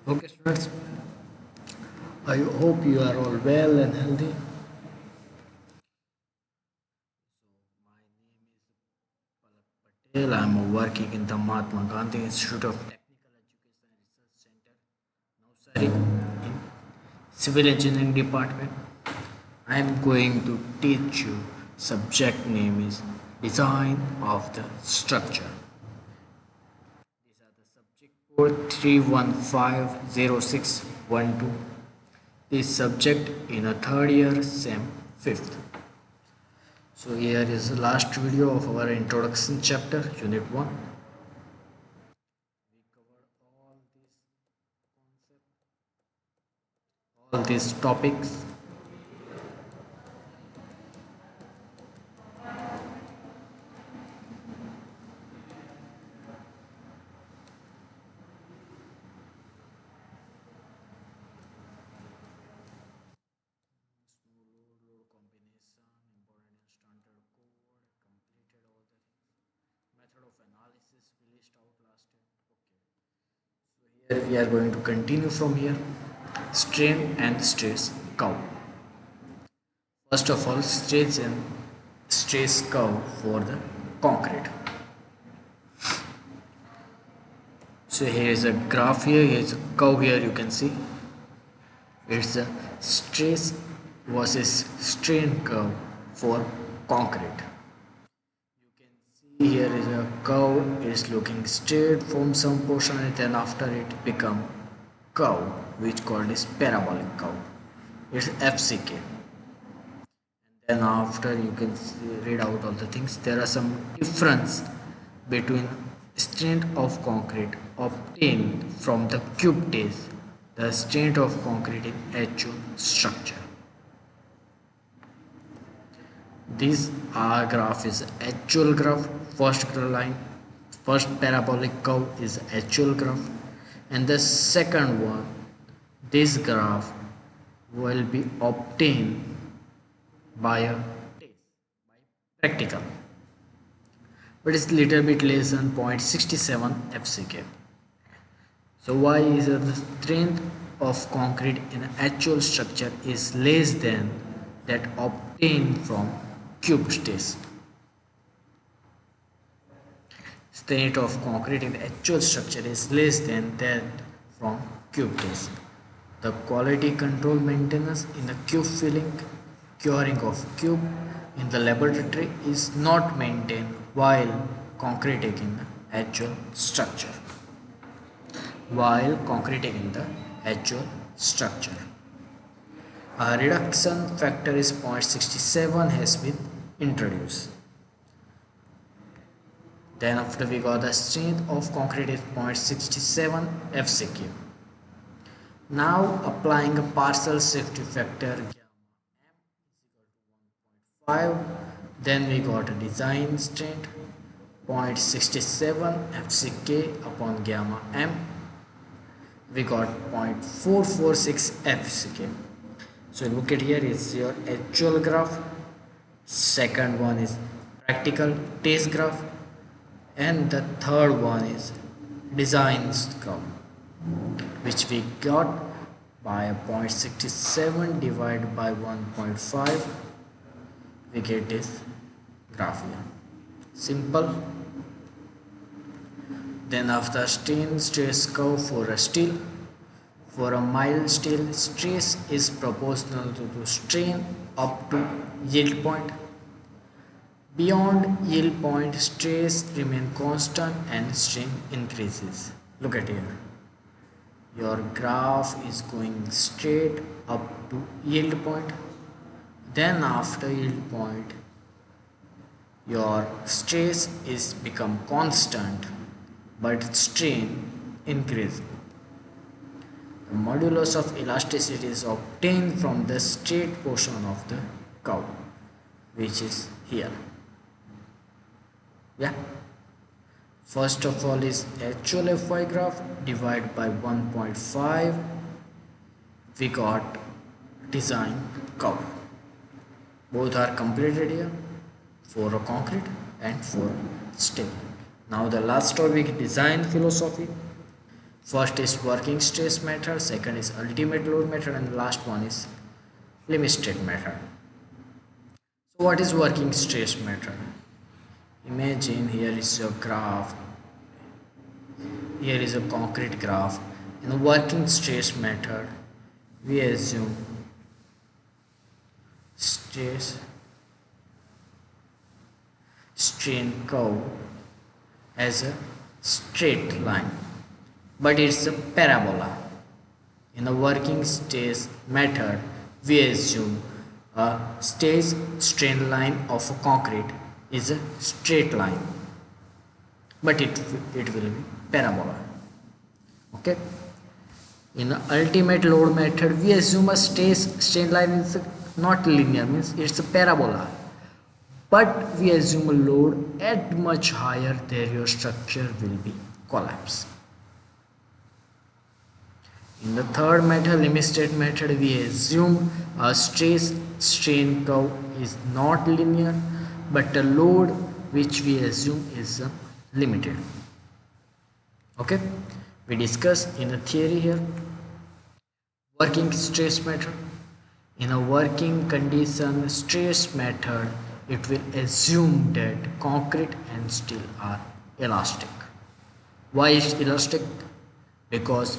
Okay, students, I hope you are all well and healthy. My name is Palak Patel. I am working in the Mahatma Gandhi Institute of Technical Education and Research Center, Navsari, in Civil Engineering Department. I am going to teach you. Subject name is Design of the Structure. These are the subject code 3150612. This subject in a third year, SEM 5th. So here is the last video of our introduction chapter, unit 1. We covered all these topics. Load combination, important standard code, completed all the method of analysis we list out last time. Okay. So here we are going to continue from here. Strain and stress curve. First of all, strain and stress curve for the concrete. So here is a graph here is a curve here you can see. It's a stress versus strain curve for concrete. You can see here is a curve, it's looking straight from some portion and then after it become curve which called is parabolic curve. It's FCK. Then after you can read out all the things. There are some difference between strength of concrete obtained from the cube test, the strength of concrete in actual structure. This R graph is actual graph. First parabolic curve is actual graph, and the second one, this graph will be obtained by a test, by practical, but it's little bit less than 0.67 FCK. So why is the strength of concrete in actual structure is less than that obtained from cube test? Strength of concrete in actual structure is less than that from cube test. The quality control maintenance in the cube filling, curing of cube in the laboratory is not maintained while concreting in the actual structure. A reduction factor is 0.67 has been introduced. Then after we got the strength of concrete is 0.67 FCQ. Now applying a partial safety factor gamma m is equal to 1.5. Then we got a design strength 0.67 FCK upon gamma m. We got 0.446 FCK. So look at here is your actual graph. Second one is practical test graph. And the third one is design curve, which we got by 0.67 divided by 1.5. We get this graph here. Simple. Then after strain stress curve for a steel, for a mild steel, stress is proportional to the strain up to yield point. Beyond yield point, stress remains constant and strain increases. Look at here. Your graph is going straight up to yield point. Then after yield point, your stress is become constant but strain increase. The modulus of elasticity is obtained from the straight portion of the curve, which is here. Yeah. First of all is actual Fy graph divided by 1.5. We got design curve. Both are completed here for a concrete and for steel. Now the last topic, design philosophy. First is working stress method, second is ultimate load method, and the last one is limit state method. So what is working stress method? Imagine here is a graph, here is a concrete graph. In the working stress method, we assume stress strain curve as a straight line, but it's a parabola. In the working stress method, we assume a stress strain line of a concrete is a straight line, but it will be parabola. Okay. In the ultimate load method, we assume a strain line is not linear, means it's a parabola, but we assume a load at much higher, there your structure will be collapse. In the third method, limit state method, we assume a stress strain curve is not linear, but the load which we assume is limited. Okay, we discussed in the theory here. Working stress method. In a working condition stress method, it will assume that concrete and steel are elastic. Why is elastic? Because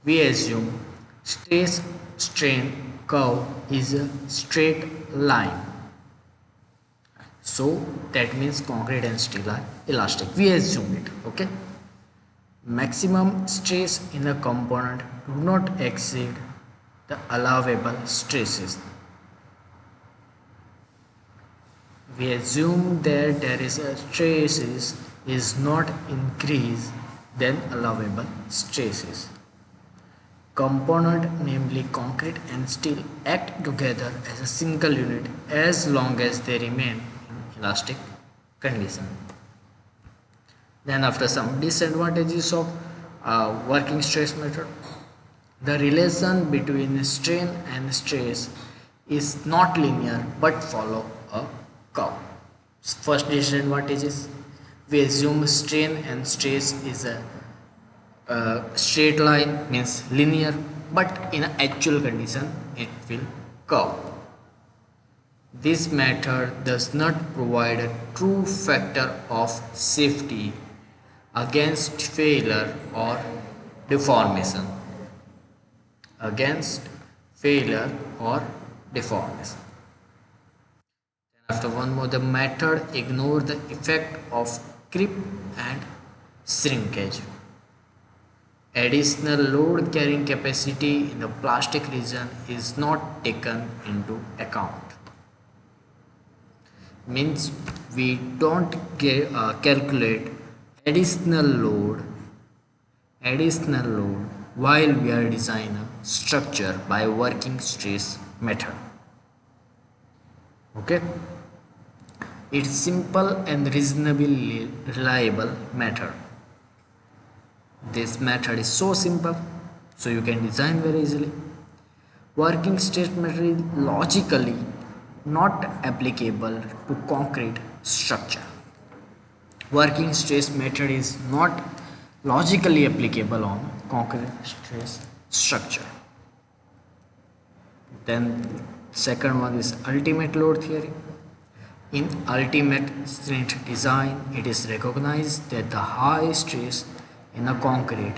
we assume stress strain curve is a straight line. So that means concrete and steel are elastic. We assume it. Okay. Maximum stress in a component do not exceed the allowable stresses. We assume that there is a stresses is not increased than allowable stresses. Component, namely concrete and steel, act together as a single unit as long as they remain in elastic condition. Then after some disadvantages of working stress method, the relation between strain and stress is not linear but follow a curve. First disadvantage is we assume strain and stress is a straight line, means linear, but in an actual condition it will curve. This method does not provide a true factor of safety against failure or deformation. Against failure or deformation. After one more, the method ignore the effect of creep and shrinkage. Additional load carrying capacity in the plastic region is not taken into account. Means we don't calculate additional load while we are designing a structure by working stress method. Okay, it's simple and reasonably reliable method. This method is so simple, so you can design very easily. Working stress method is logically not applicable to concrete structure. Working stress method is not logically applicable on concrete stress structure. Then second one is ultimate load theory. In ultimate strength design, it is recognized that the high stress in a concrete,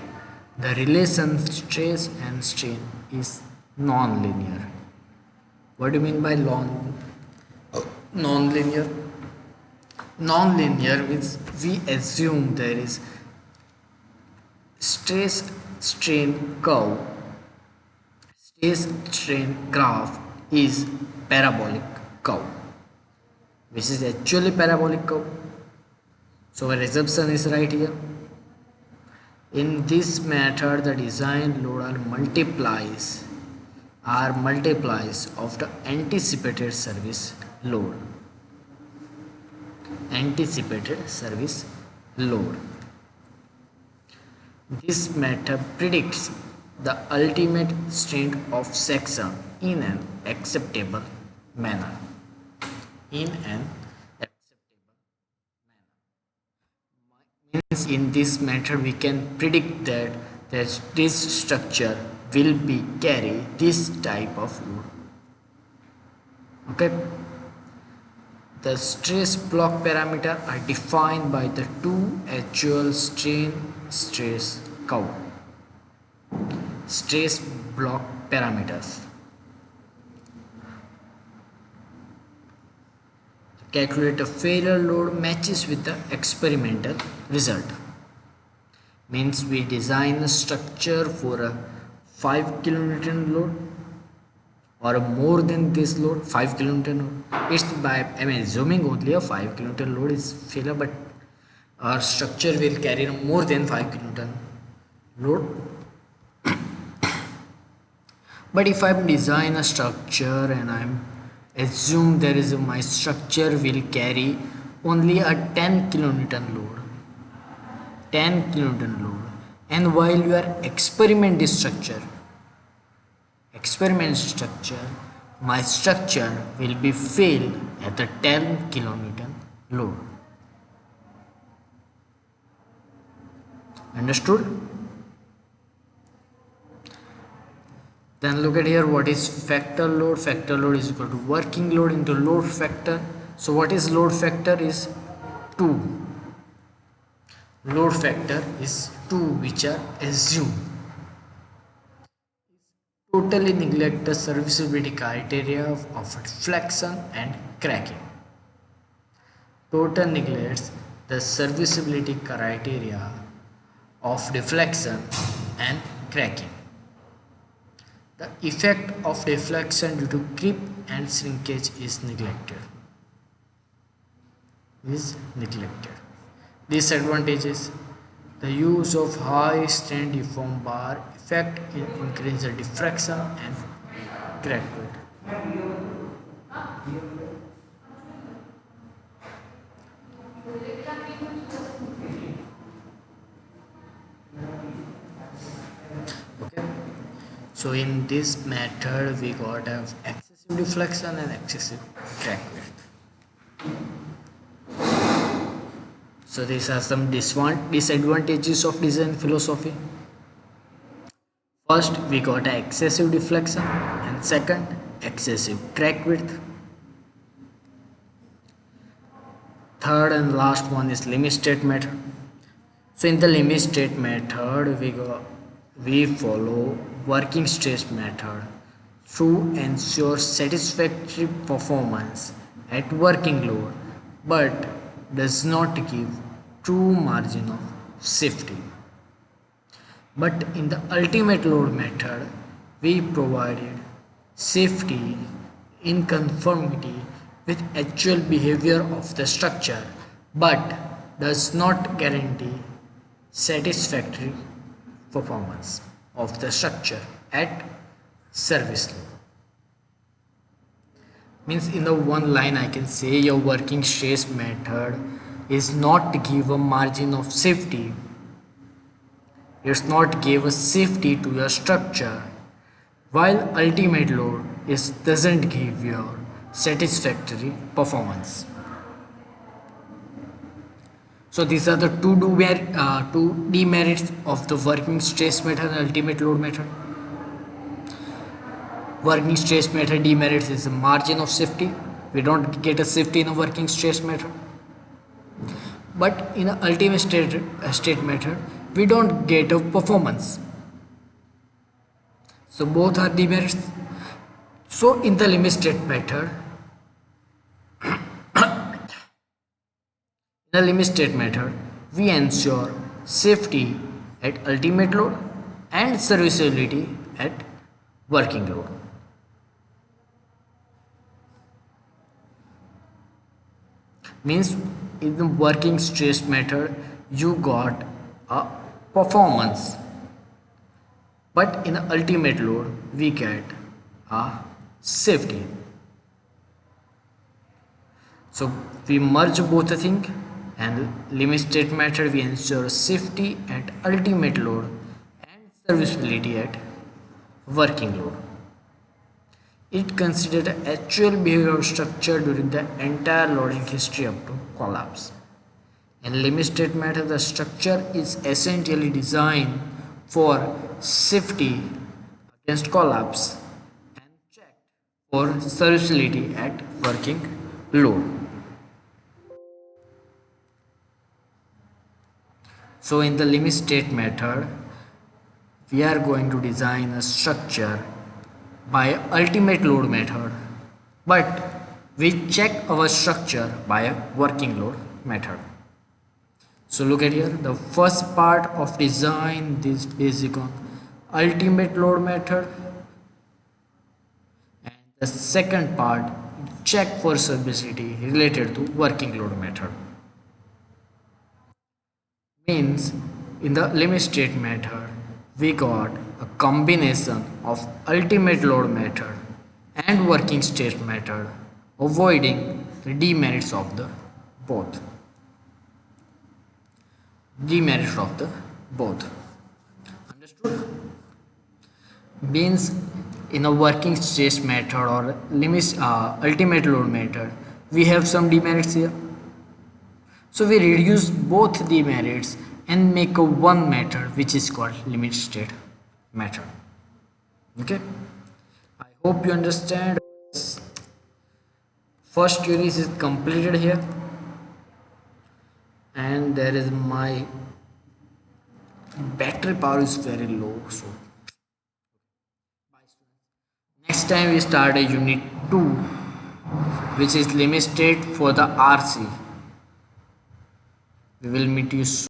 the relation stress and strain is non-linear. What do you mean by non-linear? Non-linear means we assume there is stress strain curve, stress strain graph is parabolic curve, which is actually parabolic curve. So our assumption is right here. In this method, the design load are multiplies of the anticipated service load. Anticipated service load. This method predicts the ultimate strength of section in an acceptable manner. Means in this method we can predict that that this structure will be carry this type of load. Okay, the stress block parameter are defined by the two actual strain stress curve. Stress block parameters. Calculate a failure load matches with the experimental result. Means we design a structure for a 5 kilonewton load or more than this load, 5 kilonewton load. It's by assuming only a 5 kilonewton load is failure, but our structure will carry more than 5 kilonewton load. But if I design a structure and I'm assume there is my structure will carry only a 10 kilonewton load, 10 kilonewton load, and while you are experiment structure, my structure will be failed at a 10 kilonewton load. Understood? Then look at here, what is factor load? Factor load is equal to working load into load factor. So what is load factor is 2. Load factor is 2, which are assumed. Totally neglect the serviceability criteria of deflection and cracking. Total neglects the serviceability criteria of deflection and cracking. The effect of deflection due to creep and shrinkage is neglected. Disadvantages: the use of high strain deform bar effect increase the diffraction and crack width. Okay. So in this method we got excessive deflection and excessive crack width. So these are some disadvantages of design philosophy. First, we got excessive deflection, and second, excessive crack width. Third and last one is limit state method. So in the limit state method, we follow working stress method to ensure satisfactory performance at working load, but does not give true margin of safety. But in the ultimate load method, we provided safety in conformity with actual behavior of the structure, but does not guarantee satisfactory performance of the structure at service load. Means in the one line I can say your working stress method is not to give a margin of safety. It's not give a safety to your structure, while ultimate load doesn't give your satisfactory performance. So these are the two demerits of the working stress method and ultimate load method. Working stress method demerits is a margin of safety. We don't get a safety in a working stress method. But in an ultimate state method, we don't get a performance. So both are demerits. So in the limit state method, we ensure safety at ultimate load and serviceability at working load. Means in the working stress method you got a performance, but in the ultimate load we get a safety. So we merge both the thing, and limit state method we ensure safety at ultimate load and serviceability at working load. It considered the actual behavior of structure during the entire loading history up to collapse. In limit state method, the structure is essentially designed for safety against collapse and checked for serviceability at working load. So in the limit state method, we are going to design a structure by ultimate load method, but we check our structure by a working load method. So look at here, the first part of design this basic on ultimate load method, and the second part check for serviceability related to working load method. Means in the limit state method we got a combination of ultimate load method and working state method, avoiding the demerits of the both. Demerits of the both. Understood? Means in a working state method or limit ultimate load method we have some demerits here. So we reduce both the merits and make a one method which is called limit state method. Okay, I hope you understand. First series is completed here, and there is my battery power is very low. So next time we start a unit 2 which is limit state for the RC. We will meet you soon.